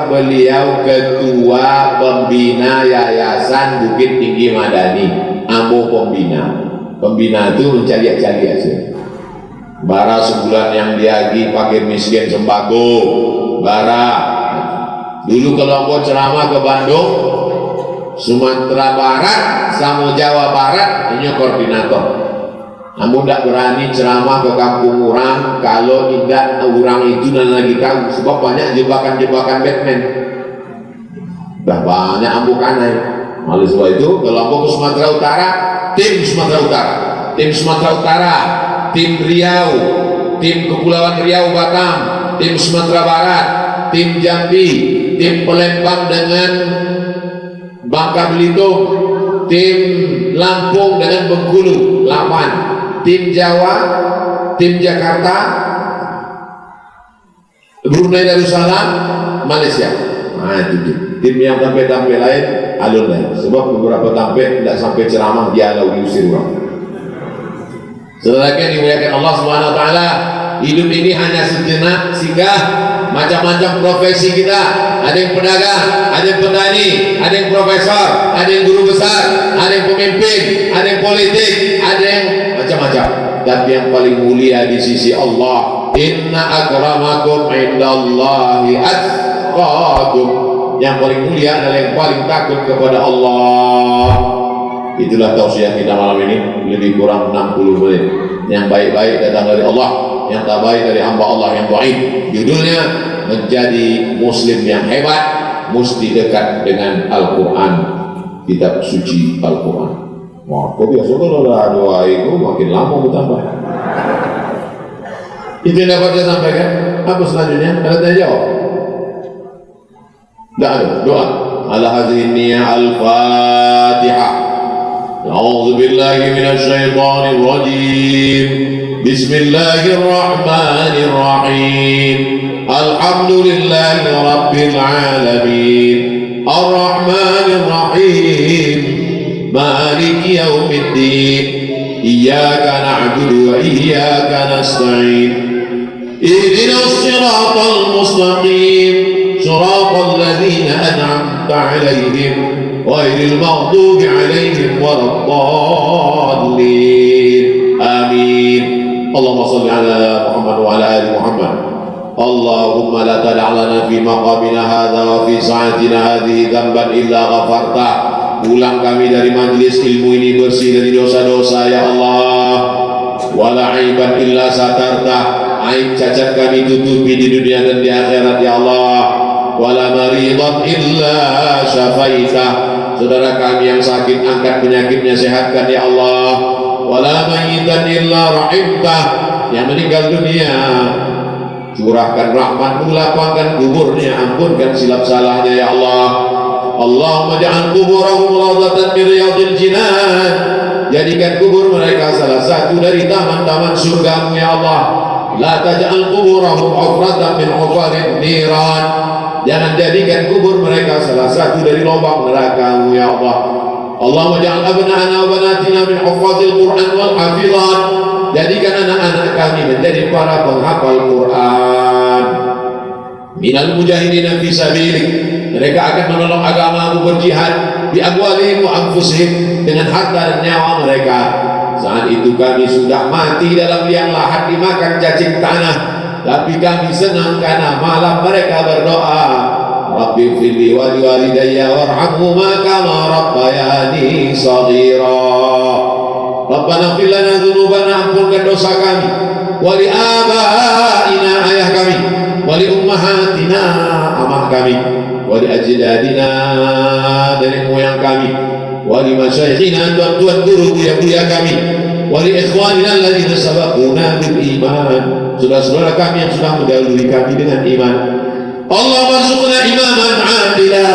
beliau ketua pembina Yayasan Bukit Tinggi Madani. Ambo pembina itu mencari-cari aja. Bara sebulan yang diagi pakai miskin sembako. Bara. Dulu kalau Ambo ceramah ke Bandung, Sumatera Barat sama Jawa Barat, hanya koordinator. Namun tidak berani ceramah ke kampung orang kalau tidak orang itu dan lagi tahu, sebab banyak jebakan-jebakan Batman. Dah banyak ambu kanai. Oleh sebab itu, kalau ambu ke Sumatera Utara, tim Sumatera Utara, tim Riau, tim Kepulauan Riau Batam, tim Sumatera Barat, tim Jambi, tim Palembang dengan Bangka Belitung, tim Lampung dengan Bengkulu, 8. Tim Jawa, tim Jakarta, Brunei Darussalam, Malaysia. Nah itu tim yang tampil lain alun lain. Sebab beberapa tampil tidak sampai ceramah dia lalu diusir orang. Setelah dimuliakan Allah SWT, hidup ini hanya sejenak singgah. Macam-macam profesi kita, ada yang pedagang, ada yang petani, ada yang profesor, ada yang guru besar, ada yang pemimpin, ada yang politik, ada yang macam-macam. Tapi yang paling mulia di sisi Allah, inna akramakum indallahi atqakum. Yang paling mulia adalah yang paling takut kepada Allah. Itulah tausiah kita malam ini, lebih kurang 60 menit. Yang baik-baik datang dari Allah, yang tak baik dari hamba Allah yang baik. Judulnya, menjadi muslim yang hebat mesti dekat dengan Al-Quran, kitab suci Al-Quran. Wah, kok biasa kalau doa itu makin lama bertambah. Itu yang dapat saya sampaikan. Apa selanjutnya? Ada tanya jawab? Tidak ada. Doa. Ala hadhihi niyyah al-Fatihah. A'udzu billahi minasy syaithanir rajim. Bismillahirrahmanirrahim. Alhamdulillahi rabbil alamin. Ar-Rahmanir Rahim. Maliki yaumiddin. Iyyaka na'budu wa iyyaka nasta'in. Ihdinas siratal mustaqim. Siratal ladzina an'amta 'alaihim ghairil maghdubi 'alaihim waladdallin. Amin. Allahumma shalli ala Muhammad wa ala ali Muhammad. Allahumma la tada' lana fi maqamina hadha wa fi sa'atina hadhihi dhanban illa ghafarta. Pulang kami dari majlis ilmu ini bersih dari dosa-dosa ya Allah. Wala aiban illa satarta. Aib cacat kami tutupi di dunia dan di akhirat ya Allah. Wala maridan illa syafaita. Saudara kami yang sakit angkat penyakitnya, sehatkan ya Allah. Wala mayyitan illa rahimta. Yang meninggal dunia, curahkan rahmatmu, lapangkan kuburnya, ampunkan silap salahnya ya Allah. Allahumma ja'al kuburahum rawdatan min riyadil jinan jadikan kubur mereka salah satu dari taman-taman surga-Mu ya Allah. La taj'al quburahum hufratan min hufarin niran. Jangan jadikan kubur mereka salah satu dari lubang neraka-Mu ya Allah. Allahumma ja'al abna'ana wa banatina min hufazil Qur'an wal hafizan. Jadikan anak-anak kami menjadi para penghafal Quran. Minal mujahidina fi sabilik. Mereka akan menolong agama-Mu, berjihad bi amwalihim wa anfusihim, dengan harta dan nyawa mereka. Saat itu kami sudah mati dalam liang lahat dimakan cacing tanah, tapi kami senang karena malam mereka berdoa, Rabbi firli wa liwalidayya warhamhuma kama rabbayani shaghira. Rabbana fir lana dzunubana, ampunkan dosa kami, wa li abaina, ayah kami, wa li ummahatina, amah kami, wa li ajdadina, dari moyang kami, wa li masyayikhina, tuan-tuan guru buya-buya kami, wa li ikhwanina alladzina sabaquna bil iman, saudara-saudara kami yang sudah mendahului kami dengan iman. Allah warzuqna imaman adila,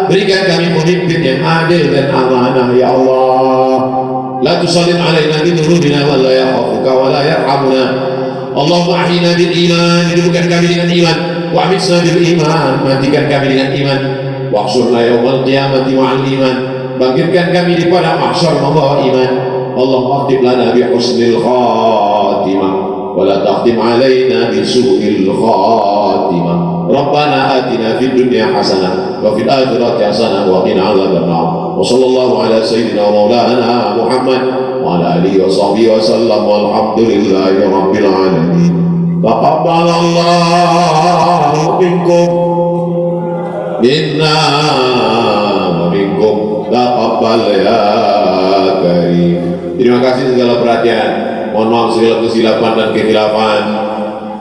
berikan kami pemimpin yang adil dan amanah ya Allah. La tusallim alaina bi dhunubina wa la yakhafuka wa la yarhamuna. Allahumma ahyina bil iman, hidupkan kami dengan iman, wa amitna bil iman, matikan kami dengan iman, wa ahsyurna yaumal qiyamati ma'al iman, bangkitkan kami di padang mahsyar membawa iman. Allahumma aktib lana bi husnil khatimah wa la taqdim alaina bi su'il khatimah. Rabbana atina fid dunya hasanah wa fil akhirati hasanah wa qina adzabannar. Wa sallallahu ala sayyidina wa maulana Muhammad wa ala alihi wa sahbihi wa sallam, walhamdulillahi rabbil alamin. Taqabbalallahu minkum minna wa minkum taqabbal ya karim. Terima kasih segala perhatian. Mohon maaf segala kesilapan dan kekhilafan.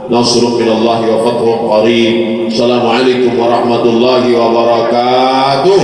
Nasrun minallahi wa fathun qarib. Assalamualaikum warahmatullahi wabarakatuh.